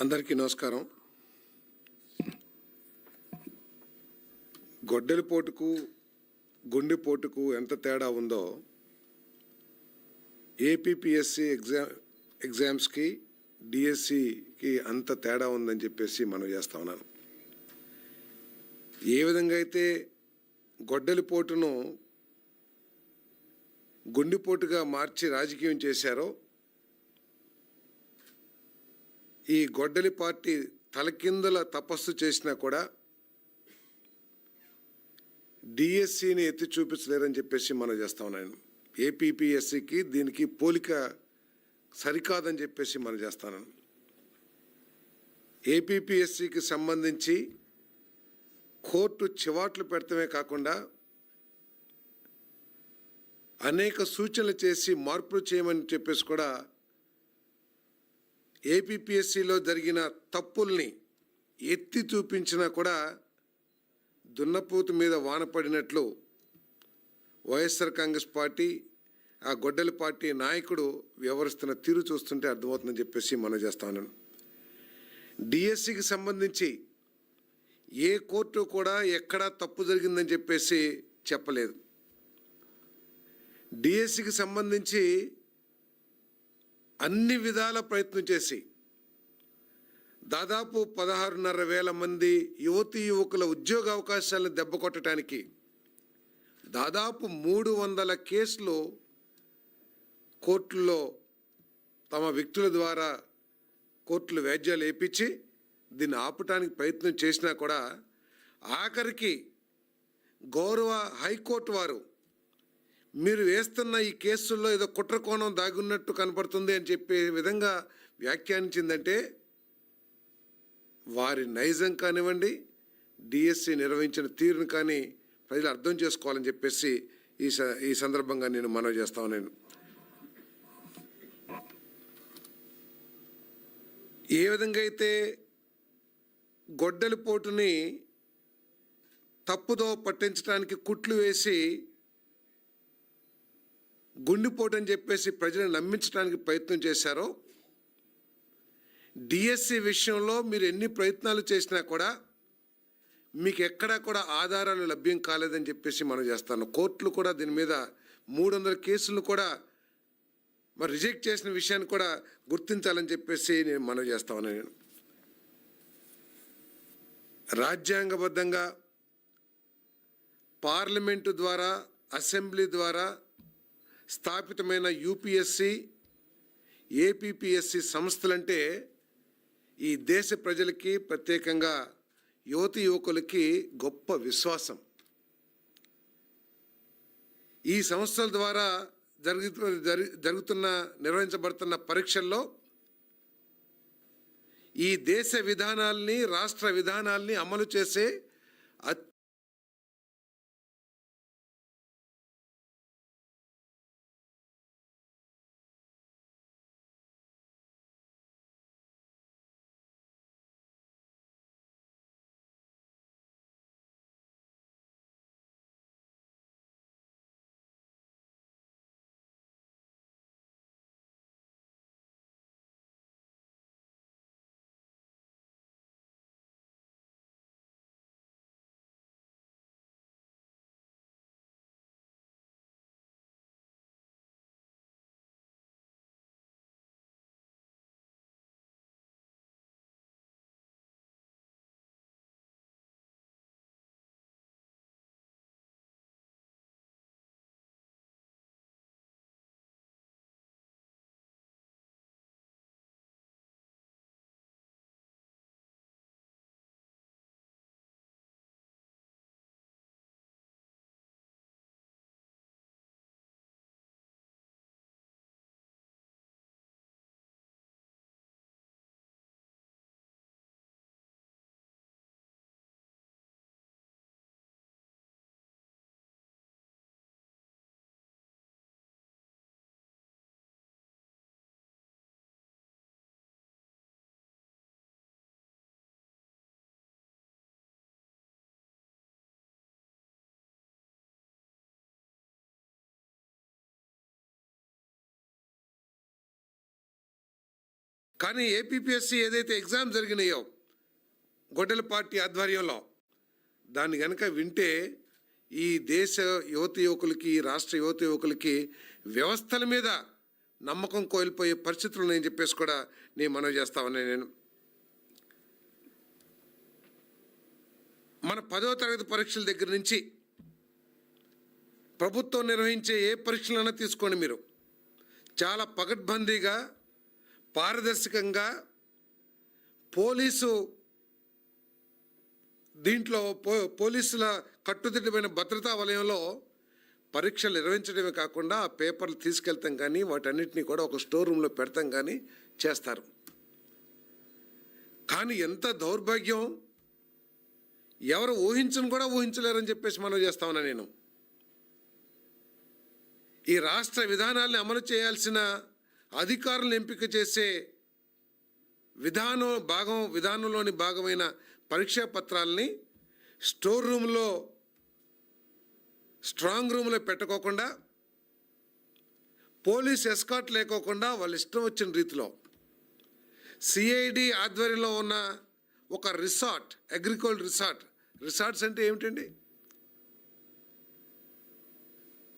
అందరికీ నమస్కారం. గొడ్డలిపోటుకు గుండెపోటుకు ఎంత తేడా ఉందో ఏపీపీఎస్సీ ఎగ్జామ్స్కి డిఎస్సికి అంత తేడా ఉందని చెప్పేసి మనం చేస్తా ఉన్నాను. ఏ విధంగా అయితే గొడ్డలిపోటును గుండెపోటుగా మార్చి రాజకీయం చేశారో, ఈ గొడ్డలి పార్టీ తలకిందుల తపస్సు చేసినా కూడా డిఎస్సిని ఎత్తి చూపించలేరని చెప్పేసి మనం చేస్తా ఉన్నాను. ఏపీపీఎస్సికి దీనికి పోలిక సరికాదని చెప్పేసి మనం చేస్తాను. ఏపీపీఎస్సికి సంబంధించి కోర్టు చివాట్లు పెడతమే కాకుండా అనేక సూచనలు చేసి మార్పులు చేయమని చెప్పేసి కూడా ఏపీపీఎస్సిలో జరిగిన తప్పుల్ని ఎత్తి చూపించినా కూడా దున్నపోతు మీద వాన పడినట్లు వైఎస్ఆర్ కాంగ్రెస్ పార్టీ, ఆ గొడ్డలి పార్టీ నాయకుడు వ్యవహరిస్తున్న తీరు చూస్తుంటే అర్థమవుతుందని చెప్పేసి మనం చేస్తా ఉన్నాను. డిఎస్సికి సంబంధించి ఏ కోర్టు కూడా ఎక్కడా తప్పు జరిగిందని చెప్పేసి చెప్పలేదు. డిఎస్సికి సంబంధించి అన్ని విధాల ప్రయత్నం చేసి దాదాపు 16,500 మంది యువతీ యువకుల ఉద్యోగ అవకాశాలను దెబ్బకొట్టడానికి దాదాపు 300 కేసులు కోర్టుల్లో తమ వ్యక్తుల ద్వారా కోర్టులు వ్యాజ్యాలు వేయించి దీన్ని ఆపటానికి ప్రయత్నం చేసినా కూడా ఆఖరికి గౌరవ హైకోర్టు వారు మీరు వేస్తున్న ఈ కేసుల్లో ఏదో కుట్రకోణం దాగున్నట్టు కనపడుతుంది అని చెప్పే విధంగా వ్యాఖ్యానించిందంటే వారి నైజం కానివ్వండి, డిఎస్సి నిర్వహించిన తీరును కానీ ప్రజలు అర్థం చేసుకోవాలని చెప్పేసి ఈ సందర్భంగా నేను మనవి చేస్తా ఉన్నాను. ఏ విధంగా అయితే గొడ్డలిపోటుని తప్పుదో పట్టించడానికి కుట్లు వేసి గుండెపోటు అని చెప్పేసి ప్రజలను నమ్మించడానికి ప్రయత్నం చేశారో, డిఎస్సి విషయంలో మీరు ఎన్ని ప్రయత్నాలు చేసినా కూడా మీకు ఎక్కడా కూడా ఆధారాలు లభ్యం కాలేదని చెప్పేసి మనం చేస్తాను. కోర్టులు కూడా దీని మీద 300 కేసులను కూడా మరి రిజెక్ట్ చేసిన విషయాన్ని కూడా గుర్తించాలని చెప్పేసి నేను మనవి చేస్తా ఉన్నాను. రాజ్యాంగబద్ధంగా పార్లమెంటు ద్వారా, అసెంబ్లీ ద్వారా స్థాపితమైన యూపీఎస్సి, ఏపీపీఎస్సి సంస్థలంటే ఈ దేశ ప్రజలకి, ప్రత్యేకంగా యువతి యువకులకి గొప్ప విశ్వాసం. ఈ సంస్థల ద్వారా నిర్వహించబడుతున్న పరీక్షల్లో ఈ దేశ విధానాల్ని, రాష్ట్ర విధానాల్ని అమలు చేసే కానీ ఏపీపీఎస్సీ ఏదైతే ఎగ్జామ్ జరిగినాయో గొడ్డల పార్టీ ఆధ్వర్యంలో దాన్ని కనుక వింటే ఈ దేశ యువత యువకులకి ఈ రాష్ట్ర యువత యువకులకి వ్యవస్థల మీద నమ్మకం కోల్పోయే పరిస్థితులు నేను చెప్పేసి కూడా నేను మనవి చేస్తా ఉన్నాను. నేను మన 10వ తరగతి పరీక్షల దగ్గర నుంచి ప్రభుత్వం నిర్వహించే ఏ పరీక్షలైనా తీసుకోండి, మీరు చాలా పకడ్బందీగా పారదర్శకంగా దీంట్లో పోలీసుల కట్టుదిట్టమైన భద్రతా వలయంలో పరీక్షలు నిర్వహించడమే కాకుండా ఆ పేపర్లు తీసుకెళ్తాం కానీ వాటన్నిటినీ కూడా ఒక స్టోర్ రూమ్లో పెడతాం కానీ చేస్తారు. కానీ ఎంత దౌర్భాగ్యం, ఎవరు ఊహించను కూడా ఊహించలేరని చెప్పేసి మనం చేస్తా ఉన్నా. నేను ఈ రాష్ట్ర విధానాల్ని అమలు చేయాల్సిన అధికారులను ఎంపిక చేసే విధానంలోని భాగమైన పరీక్షా పత్రాలని స్టోర్ రూమ్లో స్ట్రాంగ్ రూమ్లో పెట్టుకోకుండా పోలీస్ ఎస్కాట్ లేకోకుండా వాళ్ళ ఇష్టం వచ్చిన రీతిలో సిఐడి ఆధ్వర్యంలో ఉన్న ఒక రిసార్ట్, అగ్రికల్చర్ రిసార్ట్స్ అంటే ఏమిటండి?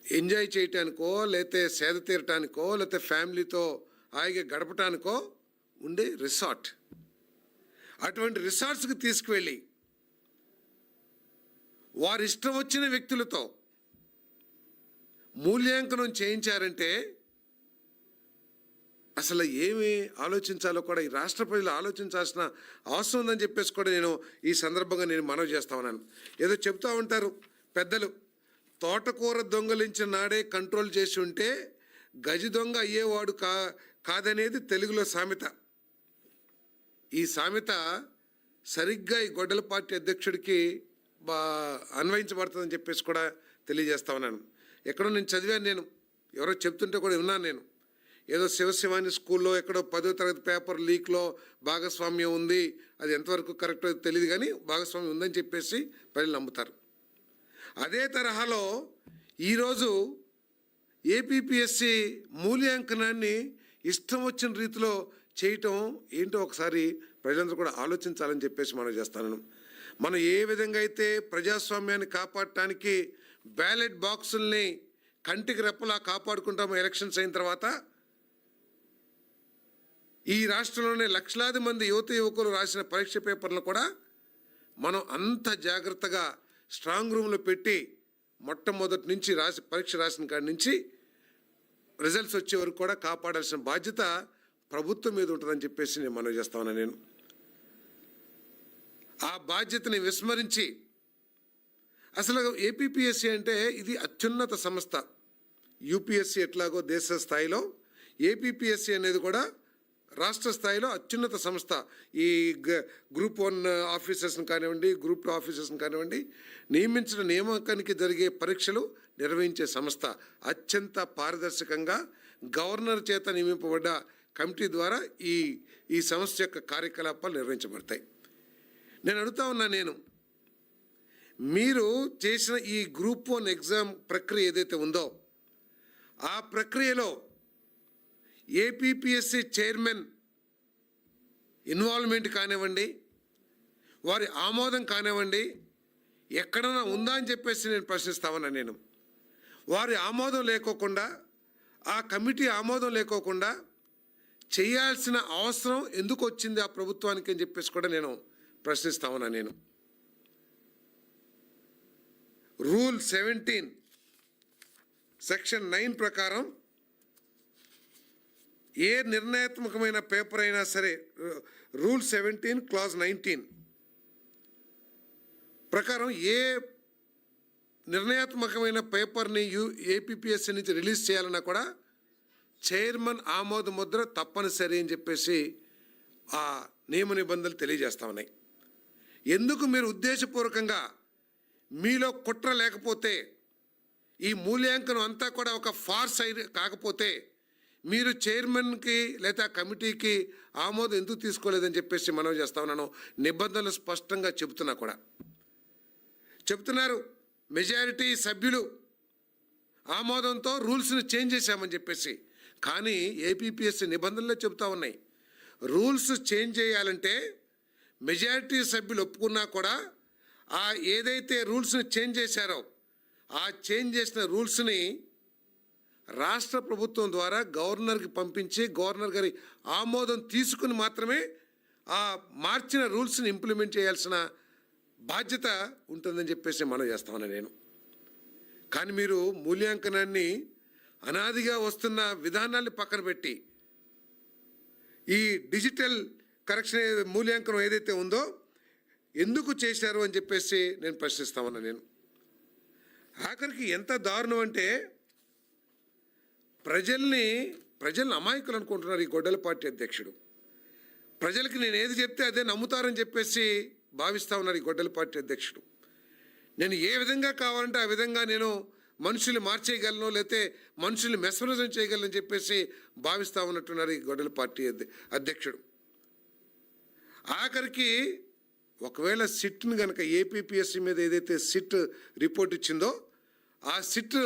ఎంజాయ్ చేయటానికో లేకపోతే సేద తీరటానికో లేకపోతే ఫ్యామిలీతో హాయిగా గడపటానికో ఉండే రిసార్ట్. అటువంటి రిసార్ట్స్కి తీసుకువెళ్ళి వారి ఇష్టం వచ్చిన వ్యక్తులతో మూల్యాంకనం చేయించారంటే అసలు ఏమి ఆలోచించాలో కూడా ఈ రాష్ట్ర ప్రజలు ఆలోచించాల్సిన అవసరం ఉందని చెప్పేసి కూడా నేను ఈ సందర్భంగా నేను మనవి చేస్తా ఉన్నాను. ఏదో చెప్తూ ఉంటారు పెద్దలు, తోటకూర దొంగలించిన నాడే కంట్రోల్ చేసి ఉంటే గజి దొంగ అయ్యేవాడు కాదనేది తెలుగులో సామెత. ఈ సామెత సరిగ్గా ఈ గొడ్డల పార్టీ అధ్యక్షుడికి అన్వయించబడుతుందని చెప్పేసి కూడా తెలియజేస్తా ఉన్నాను. ఎక్కడో నేను చదివాను, నేను ఎవరో చెప్తుంటే కూడా విన్నాను. నేను ఏదో శివశివాని స్కూల్లో ఎక్కడో 10వ తరగతి పేపర్ లీక్లో భాగస్వామ్యం ఉంది, అది ఎంతవరకు కరెక్టో తెలియదు కానీ భాగస్వామ్యం ఉందని చెప్పేసి ప్రజలు నమ్ముతారు. అదే తరహాలో ఈరోజు ఏపీపీఎస్సీ మూల్యాంకనాన్ని ఇష్టం వచ్చిన రీతిలో చేయటం ఏంటో ఒకసారి ప్రజలందరూ కూడా ఆలోచించాలని చెప్పేసి మనం చేస్తాను. మనం ఏ విధంగా అయితే ప్రజాస్వామ్యాన్ని కాపాడటానికి బ్యాలెట్ బాక్సుల్ని కంటికి రెప్పలా కాపాడుకుంటాము ఎలక్షన్స్ అయిన తర్వాత, ఈ రాష్ట్రంలోనే లక్షలాది మంది యువత యువకులు రాసిన పరీక్ష పేపర్లను కూడా మనం అంత జాగ్రత్తగా స్ట్రాంగ్ రూమ్లో పెట్టి మొట్టమొదటి నుంచి పరీక్ష రాసిన కాడి నుంచి రిజల్ట్స్ వచ్చే వరకు కూడా కాపాడాల్సిన బాధ్యత ప్రభుత్వం మీద ఉంటుందని చెప్పేసి నేను మనవి చేస్తా ఉన్నాను. నేను ఆ బాధ్యతని విస్మరించి, అసలు ఏపీపీఎస్సీ అంటే ఇది అత్యున్నత సంస్థ. యూపీఎస్సీ ఎట్లాగో దేశ స్థాయిలో ఏపీపీఎస్సీ అనేది కూడా రాష్ట్ర స్థాయిలో అత్యున్నత సంస్థ. ఈ గ్రూప్ 1 ఆఫీసర్స్ని కానివ్వండి, గ్రూప్ 2 ఆఫీసర్స్ని కానివ్వండి, నియమించిన నియామకానికి జరిగే పరీక్షలు నిర్వహించే సంస్థ. అత్యంత పారదర్శకంగా గవర్నర్ చేత నియమింపబడ్డ కమిటీ ద్వారా ఈ సంస్థ యొక్క కార్యకలాపాలు నిర్వహించబడతాయి. నేను అడుగుతా ఉన్నా, మీరు చేసిన ఈ గ్రూప్ 1 ఎగ్జామ్ ప్రక్రియ ఏదైతే ఉందో ఆ ప్రక్రియలో ఏపీపీఎస్సీ చైర్మన్ ఇన్వాల్వ్మెంట్ కానివ్వండి, వారి ఆమోదం కానివ్వండి, ఎక్కడైనా ఉందా అని చెప్పేసి నేను ప్రశ్నిస్తా ఉన్నా. నేను వారి ఆమోదం లేకోకుండా, ఆ కమిటీ ఆమోదం లేకోకుండా చేయాల్సిన అవసరం ఎందుకు వచ్చింది ఆ ప్రభుత్వానికి అని చెప్పేసి కూడా నేను ప్రశ్నిస్తా ఉన్నా. నేను రూల్ 17 సెక్షన్ 9 ప్రకారం ఏ నిర్ణయాత్మకమైన పేపర్ అయినా సరే, రూల్ 17 క్లాజ్ 19 ప్రకారం ఏ నిర్ణయాత్మకమైన పేపర్ని ఏపీపీఎస్సీ నుంచి రిలీజ్ చేయాలన్నా కూడా చైర్మన్ ఆమోద ముద్ర తప్పనిసరి అని చెప్పేసి ఆ నియమ నిబంధనలు తెలియజేస్తా ఉన్నాయి. ఎందుకు మీరు ఉద్దేశపూర్వకంగా మీలో కుట్ర లేకపోతే, ఈ మూల్యాంకనం అంతా కూడా ఒక ఫార్స్ కాకపోతే మీరు చైర్మన్కి లేదా కమిటీకి ఆమోదం ఎందుకు తీసుకోలేదని చెప్పేసి మనం చేస్తా ఉన్నాను. నిబంధనలు స్పష్టంగా చెబుతున్నారు. మెజారిటీ సభ్యులు ఆమోదంతో రూల్స్ని చేంజ్ చేశామని చెప్పేసి. కానీ ఏపీపీఎస్సీ నిబంధనలే చెబుతూ ఉన్నాయి, రూల్స్ చేంజ్ చేయాలంటే మెజారిటీ సభ్యులు ఒప్పుకున్నా కూడా ఆ ఏదైతే రూల్స్ని చేంజ్ చేశారో ఆ చేంజ్ చేసిన రూల్స్ని రాష్ట్ర ప్రభుత్వం ద్వారా గవర్నర్కి పంపించి గవర్నర్ గారి ఆమోదం తీసుకుని మాత్రమే ఆ మార్చిన రూల్స్ని ఇంప్లిమెంట్ చేయాల్సిన బాధ్యత ఉంటుందని చెప్పేసి మనం చేస్తామని నేను. కానీ మీరు మూల్యాంకనాన్ని అనాదిగా వస్తున్న విధానాన్ని పక్కన పెట్టి ఈ డిజిటల్ కరెక్షన్ మూల్యాంకనం ఏదైతే ఉందో ఎందుకు చేశారు అని చెప్పేసి నేను ప్రశ్నిస్తామన్నా నేను. ఆఖరికి ఎంత దారుణం అంటే ప్రజల్ని అమాయకులు అనుకుంటున్నారు ఈ గొడ్డల పార్టీ అధ్యక్షుడు. ప్రజలకి నేను ఏది చెప్తే అదే నమ్ముతారని చెప్పేసి భావిస్తూ ఉన్నారు ఈ గొడ్డల పార్టీ అధ్యక్షుడు. నేను ఏ విధంగా కావాలంటే ఆ విధంగా నేను మనుషుల్ని మార్చేయగలను, లేకపోతే మనుషుల్ని మెస్మరైజం చేయగలను చెప్పేసి భావిస్తూ ఉన్నట్టున్నారు ఈ గొడ్డల పార్టీ అధ్యక్షుడు. ఆఖరికి ఒకవేళ సిట్ని కనుక ఏపీపీఎస్సీ మీద ఏదైతే సిట్ రిపోర్ట్ ఇచ్చిందో ఆ సిట్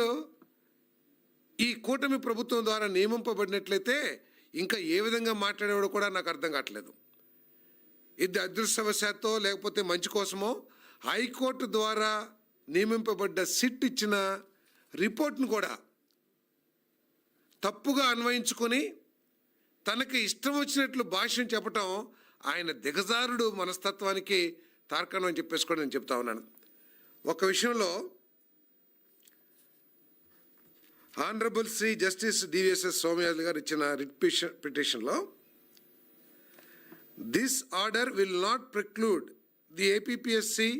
ఈ కూటమి ప్రభుత్వం ద్వారా నియమింపబడినట్లయితే ఇంకా ఏ విధంగా మాట్లాడేవాడో కూడా నాకు అర్థం కావట్లేదు. ఇది అదృష్టవశాత్తో లేకపోతే మంచి కోసమో హైకోర్టు ద్వారా నియమింపబడ్డ సిట్ ఇచ్చిన రిపోర్ట్ను కూడా తప్పుగా అన్వయించుకొని తనకి ఇష్టం వచ్చినట్లు భాష్యం చెప్పటం ఆయన దిగజారుడు మనస్తత్వానికి తార్కాణం అని చెప్పేసి కూడా నేను చెప్తా ఉన్నాను. ఒక విషయంలో honourable Shri justice DVSS Somayajulu garu ఇచ్చిన రిట్ పిటిషన్లో this order will not preclude the APPSC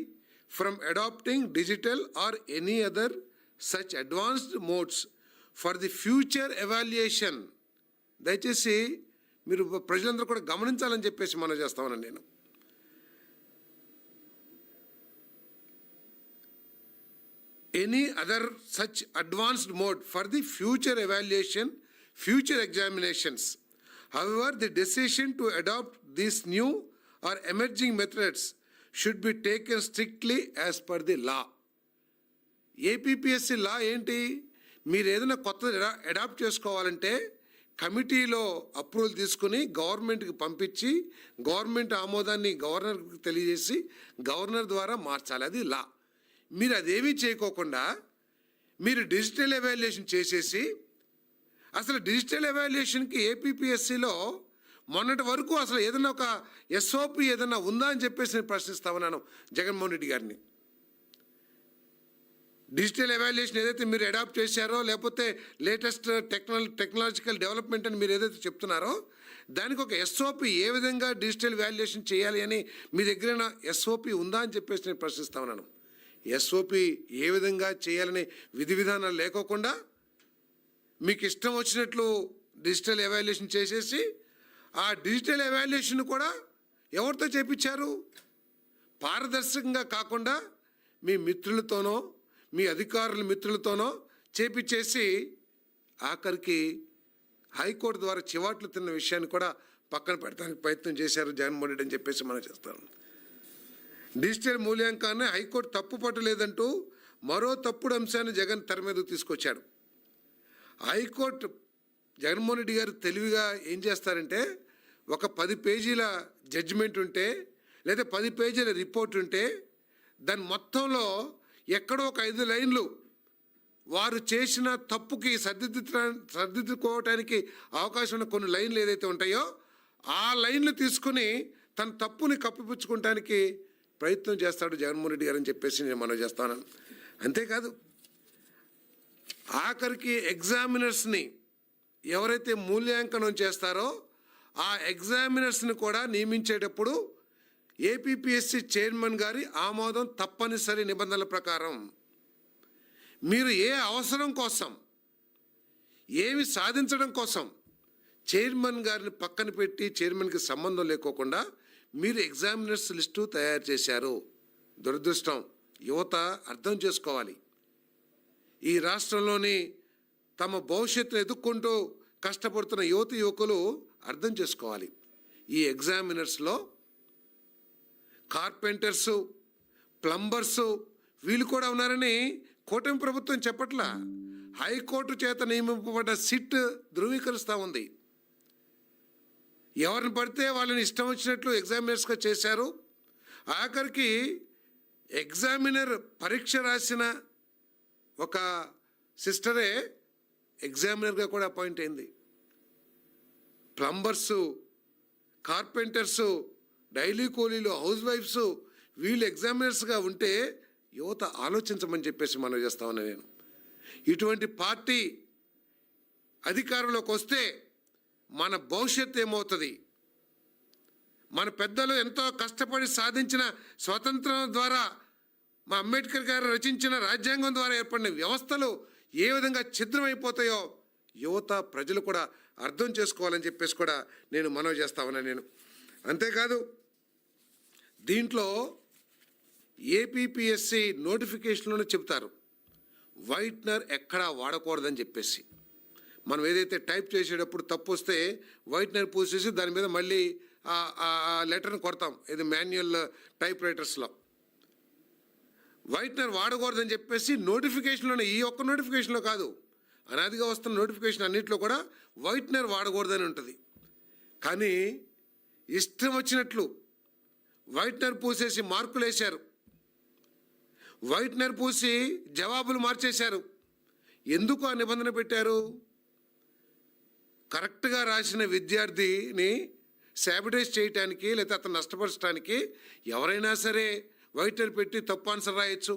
from adopting digital or any other such advanced modes for the future evaluation. దయచేసి మీరు ప్రజలందరూ కూడా గమనించాలని చెప్పేసి మనం చేస్తామని నేను. Any other such advanced mode for the future evaluation, future examinations. However, the decision to adopt these new or emerging methods should be taken strictly as per the law. APPSC law ఏంటి? మీరు ఏదైనా కొత్త adapt చేసుకోవాలంటే కమిటీలో approval తీసుకుని గవర్నమెంట్కి పంపించి government ఆమోదాన్ని గవర్నర్కి తెలియజేసి గవర్నర్ ద్వారా మార్చాలి. అది లా. మీరు అదేమీ చేయకోకుండా మీరు డిజిటల్ ఎవాల్యుయేషన్ చేసేసి అసలు డిజిటల్ ఎవాల్యుయేషన్కి ఏపీపీఎస్సీలో మొన్నటి వరకు అసలు ఏదైనా ఒక ఎస్ఓపి ఏదైనా ఉందా అని చెప్పేసి నేను ప్రశ్నిస్తా ఉన్నాను జగన్మోహన్ రెడ్డి గారిని. డిజిటల్ ఎవాల్యుయేషన్ ఏదైతే మీరు అడాప్ట్ చేశారో లేకపోతే లేటెస్ట్ టెక్నాలజికల్ డెవలప్మెంట్ అని మీరు ఏదైతే చెప్తున్నారో దానికి ఒక ఎస్ఓపి ఏ విధంగా డిజిటల్ వాల్యుయేషన్ చేయాలి అని మీ దగ్గర ఎస్ఓపి ఉందా అని చెప్పేసి నేను ప్రశ్నిస్తా ఉన్నాను. ఎస్ఓపి ఏ విధంగా చేయాలని విధి విధానాలు లేకోకుండా మీకు ఇష్టం వచ్చినట్లు డిజిటల్ ఎవాల్యుయేషన్ చేసేసి ఆ డిజిటల్ ఎవాల్యుయేషన్ కూడా ఎవరితో చేపించారు? పారదర్శకంగా కాకుండా మీ మిత్రులతోనో మీ అధికారుల మిత్రులతోనో చేపించేసి ఆఖరికి హైకోర్టు ద్వారా చివాట్లు తిన్న విషయాన్ని కూడా పక్కన పెడతానికి ప్రయత్నం చేశారు జగన్మోహన్ రెడ్డి అని చెప్పేసి మనం చేస్తాం. డిజిటల్ మూల్యాంకనాన్ని హైకోర్టు తప్పు పట్టలేదంటూ మరో తప్పుడు అంశాన్ని జగన్ తెర మీదకు తీసుకొచ్చాడు. హైకోర్టు జగన్మోహన్ రెడ్డి గారు తెలివిగా ఏం చేస్తారంటే ఒక 10 పేజీల జడ్జిమెంట్ ఉంటే లేదా 10 పేజీల రిపోర్ట్ ఉంటే దాని మొత్తంలో ఎక్కడో ఒక 5 లైన్లు వారు చేసిన తప్పుకి సర్దిద్దుకోవటానికి అవకాశం ఉన్న కొన్ని లైన్లు ఏదైతే ఉంటాయో ఆ లైన్లు తీసుకుని తన తప్పుని కప్పిపుచ్చుకోవటానికి ప్రయత్నం చేస్తాడు జగన్మోహన్ రెడ్డి గారు అని చెప్పేసి నేను మనవి చేస్తాను. అంతేకాదు ఆఖరికి ఎగ్జామినర్స్ని ఎవరైతే మూల్యాంకనం చేస్తారో ఆ ఎగ్జామినర్స్ని కూడా నియమించేటప్పుడు ఏపీపీఎస్సీ చైర్మన్ గారి ఆమోదం తప్పనిసరి నిబంధనల ప్రకారం. మీరు ఏ అవసరం కోసం ఏమి సాధించడం కోసం చైర్మన్ గారిని పక్కన పెట్టి చైర్మన్కి సంబంధం లేకోకుండా మీరు ఎగ్జామినర్స్ లిస్టు తయారు చేశారు. దురదృష్టం. యువత అర్థం చేసుకోవాలి. ఈ రాష్ట్రంలోని తమ భవిష్యత్తును ఎదుర్కొంటూ కష్టపడుతున్న యువకులు అర్థం చేసుకోవాలి. ఈ ఎగ్జామినర్స్లో కార్పెంటర్సు, ప్లంబర్సు వీళ్ళు కూడా ఉన్నారని కూటమి ప్రభుత్వం చెప్పట్లా. హైకోర్టు చేత నియమింపబడ్డ సిట్ ధృవీకరిస్తూ ఉంది. ఎవరిని పడితే వాళ్ళని ఇష్టం వచ్చినట్లు ఎగ్జామినర్స్గా చేశారు. ఆఖరికి ఎగ్జామినర్ పరీక్ష రాసిన ఒక సిస్టరే ఎగ్జామినర్గా కూడా అపాయింట్ అయింది. ప్లంబర్సు, కార్పెంటర్సు, డైలీ కూలీలు, హౌస్ వైఫ్స్ వీళ్ళు ఎగ్జామినర్స్గా ఉంటే యువత ఆలోచించమని చెప్పేసి మనం చేస్తామని నేను. ఇటువంటి పార్టీ అధికారంలోకి వస్తే మన భవిష్యత్తు ఏమవుతుంది? మన పెద్దలు ఎంతో కష్టపడి సాధించిన స్వతంత్రం ద్వారా, మా అంబేద్కర్ గారు రచించిన రాజ్యాంగం ద్వారా ఏర్పడిన వ్యవస్థలు ఏ విధంగా ఛిద్రమైపోతాయో యువత, ప్రజలు కూడా అర్థం చేసుకోవాలని చెప్పేసి కూడా నేను మనవి చేస్తామని నేను. అంతేకాదు దీంట్లో ఏపీపీఎస్సి నోటిఫికేషన్లోనే చెప్తారు వైట్నర్ ఎక్కడా వాడకూడదని చెప్పేసి. మనం ఏదైతే టైప్ చేసేటప్పుడు తప్పు వస్తే వైట్నర్ పూసేసి దాని మీద మళ్ళీ ఆ లెటర్ని కొడతాం, ఇది మాన్యువల్ టైప్ రైటర్స్లో. వైట్నర్ వాడకూడదని చెప్పేసి నోటిఫికేషన్లోనే, ఈ ఒక్క నోటిఫికేషన్లో కాదు, అనాదిగా వస్తున్న నోటిఫికేషన్ అన్నింటిలో కూడా వైట్నర్ వాడకూడదని ఉంటుంది. కానీ ఇష్టం వచ్చినట్లు వైట్నర్ పూసేసి మార్కులు వేశారు, వైట్నర్ పూసి జవాబులు మార్చేశారు. ఎందుకు ఆ నిబంధన పెట్టారు? కరెక్ట్గా రాసిన విద్యార్థిని శాబిటైజ్ చేయటానికి, లేకపోతే అతను నష్టపరచడానికి ఎవరైనా సరే వైట్నర్ పెట్టి తప్పు ఆన్సర్ రాయొచ్చు.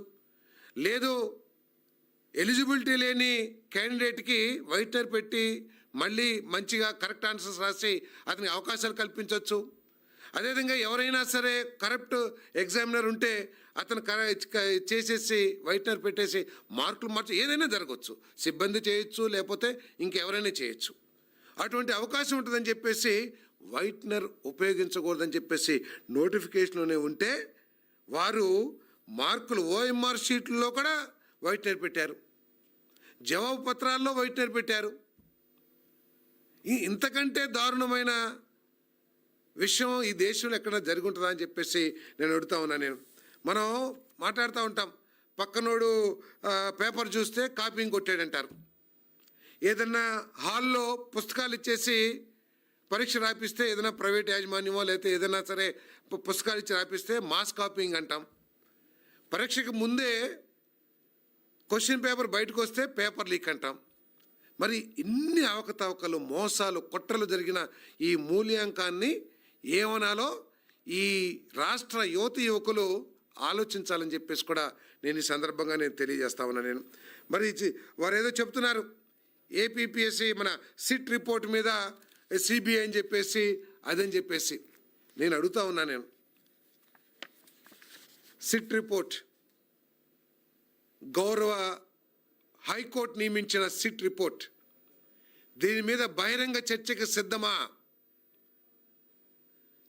లేదు, ఎలిజిబిలిటీ లేని క్యాండిడేట్కి వైట్నర్ పెట్టి మళ్ళీ మంచిగా కరెక్ట్ ఆన్సర్స్ రాసి అతనికి అవకాశాలు కల్పించవచ్చు. అదేవిధంగా ఎవరైనా సరే కరప్ట్ ఎగ్జామినర్ ఉంటే అతను చేసేసి వైట్నర్ పెట్టేసి మార్కులు ఏదైనా జరగవచ్చు, సిబ్బంది చేయొచ్చు, లేకపోతే ఇంకెవరైనా చేయొచ్చు. అటువంటి అవకాశం ఉంటుందని చెప్పేసి వైట్నర్ ఉపయోగించకూడదని చెప్పేసి నోటిఫికేషన్లోనే ఉంటే వారు మార్కులు ఓఎంఆర్ షీట్లలో కూడా వైట్నర్ పెట్టారు, జవాబు పత్రాల్లో వైట్నర్ పెట్టారు. ఇంతకంటే దారుణమైన విషయం ఈ దేశంలో ఎక్కడ జరుగుంటుందా అని చెప్పేసి నేను అడుగుతా ఉన్నా. మనం మాట్లాడుతూ ఉంటాం, పక్కనోడు పేపర్ చూస్తే కాపీయింగ్ కొట్టాడంటారు. ఏదన్నా హాల్లో పుస్తకాలు ఇచ్చేసి పరీక్ష రాపిస్తే, ఏదైనా ప్రైవేట్ యాజమాన్యమో లేకపోతే ఏదైనా సరే పుస్తకాలు ఇచ్చి రాపిస్తే మాస్ కాపీయింగ్ అంటాం. పరీక్షకు ముందే క్వశ్చన్ పేపర్ బయటకు వస్తే పేపర్ లీక్ అంటాం. మరి ఇన్ని అవకతవకలు, మోసాలు, కుట్రలు జరిగిన ఈ మూల్యాంకాన్ని ఏమనాలో ఈ రాష్ట్ర యువకులు ఆలోచించాలని చెప్పేసి కూడా నేను ఈ సందర్భంగా నేను తెలియజేస్తా ఉన్నా. మరి వారు ఏదో చెప్తున్నారు, ఏపీపీఎస్సి మన సిట్ రిపోర్ట్ మీద సిబిఐ అని చెప్పేసి అదని చెప్పేసి. నేను అడుగుతా ఉన్నా, సిట్ రిపోర్ట్ గౌరవ హైకోర్టు నియమించిన సిట్ రిపోర్ట్, దీని మీద బహిరంగ చర్చకు సిద్ధమా?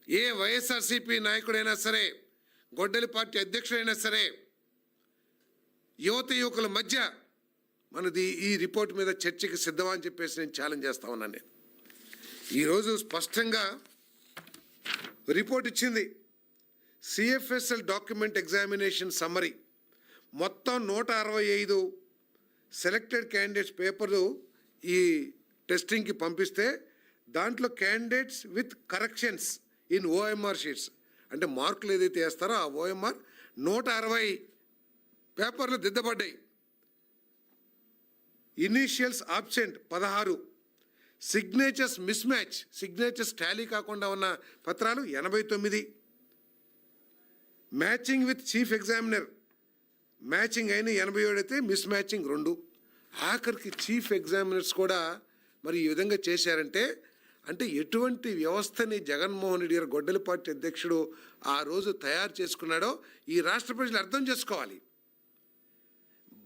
ఏ వైఎస్ఆర్సీపీ నాయకుడైనా సరే, గొడ్డలి పార్టీ అధ్యక్షుడైనా సరే, యువకుల మధ్య మనది ఈ రిపోర్ట్ మీద చర్చకి సిద్ధమా అని చెప్పేసి నేను ఛాలెంజ్ చేస్తా ఉన్నాను. ఈరోజు స్పష్టంగా రిపోర్ట్ ఇచ్చింది. సిఎఫ్ఎస్ఎల్ డాక్యుమెంట్ ఎగ్జామినేషన్ సమ్మరీ మొత్తం 165 సెలెక్టెడ్ క్యాండిడేట్స్ పేపర్లు ఈ టెస్టింగ్కి పంపిస్తే దాంట్లో candidates with corrections in OMR sheets, అంటే మార్కులు ఏదైతే వేస్తారో ఆ ఓఎంఆర్ 160 పేపర్లు దిద్దబడ్డాయి. Initials absent 16, signatures mismatch, signatures tally కాకుండా ఉన్న పత్రాలు 89, matching with chief examiner matching అయిన 87 అయితే మిస్ మ్యాచింగ్ 2. ఆఖరికి చీఫ్ ఎగ్జామినర్స్ కూడా మరి ఈ విధంగా చేశారంటే అంటే ఎటువంటి వ్యవస్థని జగన్మోహన్ రెడ్డి గారు గొడ్డలి పార్టీ అధ్యక్షుడు ఆ రోజు తయారు చేసుకున్నాడో ఈ రాష్ట్ర ప్రజలు అర్థం చేసుకోవాలి.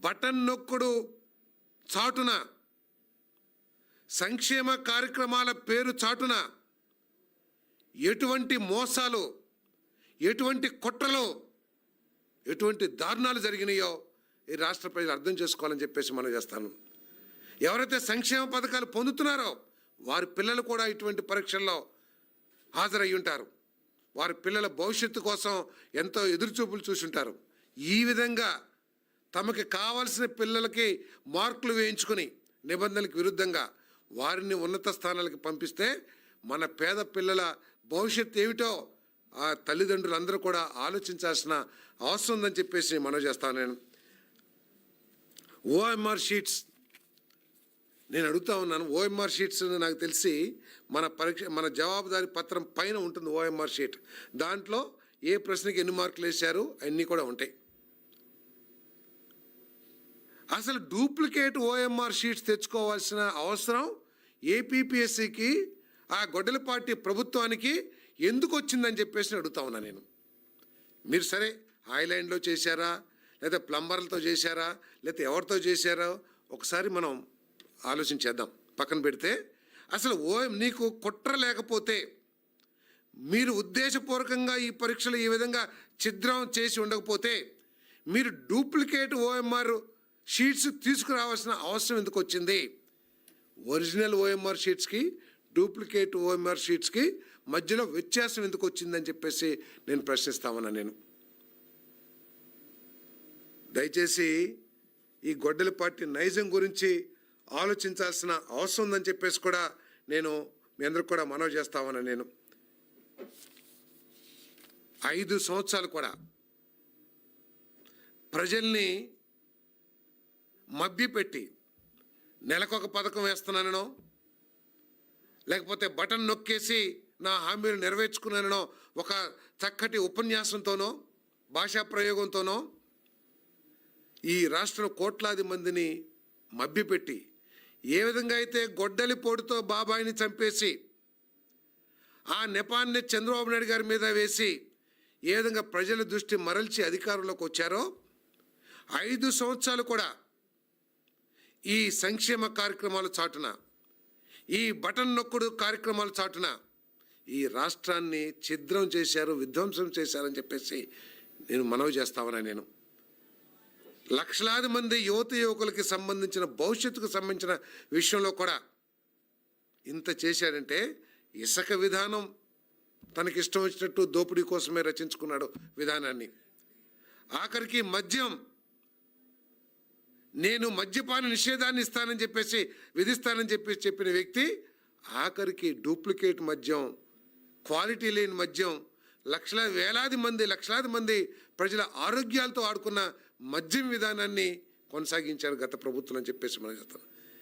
బటన్ నొక్కుడు చాటున, సంక్షేమ కార్యక్రమాల పేరు చాటున ఎటువంటి మోసాలు, ఎటువంటి కుట్రలు, ఎటువంటి దారుణాలు జరిగినాయో ఈ రాష్ట్ర ప్రజలు అర్థం చేసుకోవాలని చెప్పేసి మనం చేస్తాను. ఎవరైతే సంక్షేమ పథకాలు పొందుతున్నారో వారి పిల్లలు కూడా ఇటువంటి పరీక్షల్లో హాజరయ్యి ఉంటారు. వారి పిల్లల భవిష్యత్తు కోసం ఎంతో ఎదురుచూపులు చూసుంటారు. ఈ విధంగా తమకి కావాల్సిన పిల్లలకి మార్కులు వేయించుకుని నిబంధనలకు విరుద్ధంగా వారిని ఉన్నత స్థానాలకు పంపిస్తే మన పేద పిల్లల భవిష్యత్తు ఏమిటో ఆ తల్లిదండ్రులందరూ కూడా ఆలోచించాల్సిన అవసరం ఉందని చెప్పేసి మనవి చేస్తాను నేను. ఓఎంఆర్ షీట్స్ నేను అడుగుతా ఉన్నాను. ఓఎంఆర్ షీట్స్ నాకు తెలిసి మన జవాబుదారీ పత్రం పైన ఉంటుంది ఓఎంఆర్ షీట్. దాంట్లో ఏ ప్రశ్నకి ఎన్ని మార్కులు వేశారు అన్నీ కూడా ఉంటాయి. అసలు డూప్లికేట్ ఓఎంఆర్ షీట్స్ తెచ్చుకోవాల్సిన అవసరం ఏపీపీఎస్సికి ఆ గొడ్డలపాటి ప్రభుత్వానికి ఎందుకు వచ్చిందని చెప్పేసి అడుగుతా ఉన్నా నేను. మీరు సరే ఐలాండ్లో చేశారా, లేదా ప్లంబర్లతో చేశారా, లేకపోతే ఎవరితో చేశారో ఒకసారి మనం ఆలోచించేద్దాం. పక్కన పెడితే అసలు నీకు కుట్ర లేకపోతే, మీరు ఉద్దేశపూర్వకంగా ఈ పరీక్షలు ఈ విధంగా ఛిద్రం చేసి ఉండకపోతే, మీరు డూప్లికేట్ ఓఎంఆర్ షీట్స్ తీసుకురావాల్సిన అవసరం ఎందుకు వచ్చింది? ఒరిజినల్ ఓఎంఆర్ షీట్స్కి డూప్లికేట్ ఓఎంఆర్ షీట్స్కి మధ్యలో వ్యత్యాసం ఎందుకు వచ్చిందని చెప్పేసి నేను ప్రశ్నిస్తామన్నా నేను. దయచేసి ఈ గొడ్డలపాటి నైజం గురించి ఆలోచించాల్సిన అవసరం ఉందని చెప్పేసి కూడా నేను మీ అందరికి కూడా మనవి చేస్తామన్నా నేను. 5 సంవత్సరాలు కూడా ప్రజల్ని మభ్యపెట్టి నెలకొక పథకం వేస్తున్నానో, లేకపోతే బటన్ నొక్కేసి నా హామీలు నెరవేర్చుకున్నానో, ఒక చక్కటి ఉపన్యాసంతోనో భాషా ప్రయోగంతోనో ఈ రాష్ట్రంలో కోట్లాది మందిని మభ్యపెట్టి, ఏ విధంగా అయితే గొడ్డలి పోటుతో బాబాయిని చంపేసి ఆ నెపాన్ని చంద్రబాబు నాయుడు గారి మీద వేసి ఏ విధంగా ప్రజల దృష్టి మరల్చి అధికారంలోకి వచ్చారో, 5 సంవత్సరాలు కూడా ఈ సంక్షేమ కార్యక్రమాల చాటున, ఈ బటన్ నొక్కుడు కార్యక్రమాల చాటున ఈ రాష్ట్రాన్ని ఛిద్రం చేశారు, విధ్వంసం చేశారని చెప్పేసి నేను మనవి చేస్తామని నేను. లక్షలాది మంది యువకులకి సంబంధించిన భవిష్యత్తుకు సంబంధించిన విషయంలో కూడా ఇంత చేశాడంటే, ఇసుక విధానం తనకిష్టం వచ్చినట్టు దోపిడీ కోసమే రచించుకున్నాడు విధానాన్ని. ఆఖరికి మద్యం, నేను మద్యపాన నిషేధాన్ని ఇస్తానని చెప్పేసి విధిస్తానని చెప్పేసి చెప్పిన వ్యక్తి ఆఖరికి డూప్లికేట్ మద్యం, క్వాలిటీ లేని మద్యం, లక్షలాది మంది ప్రజల ఆరోగ్యాలతో ఆడుకున్న మద్యం విధానాన్ని కొనసాగించారు గత ప్రభుత్వం అని చెప్పేసి మనం చెప్తాను.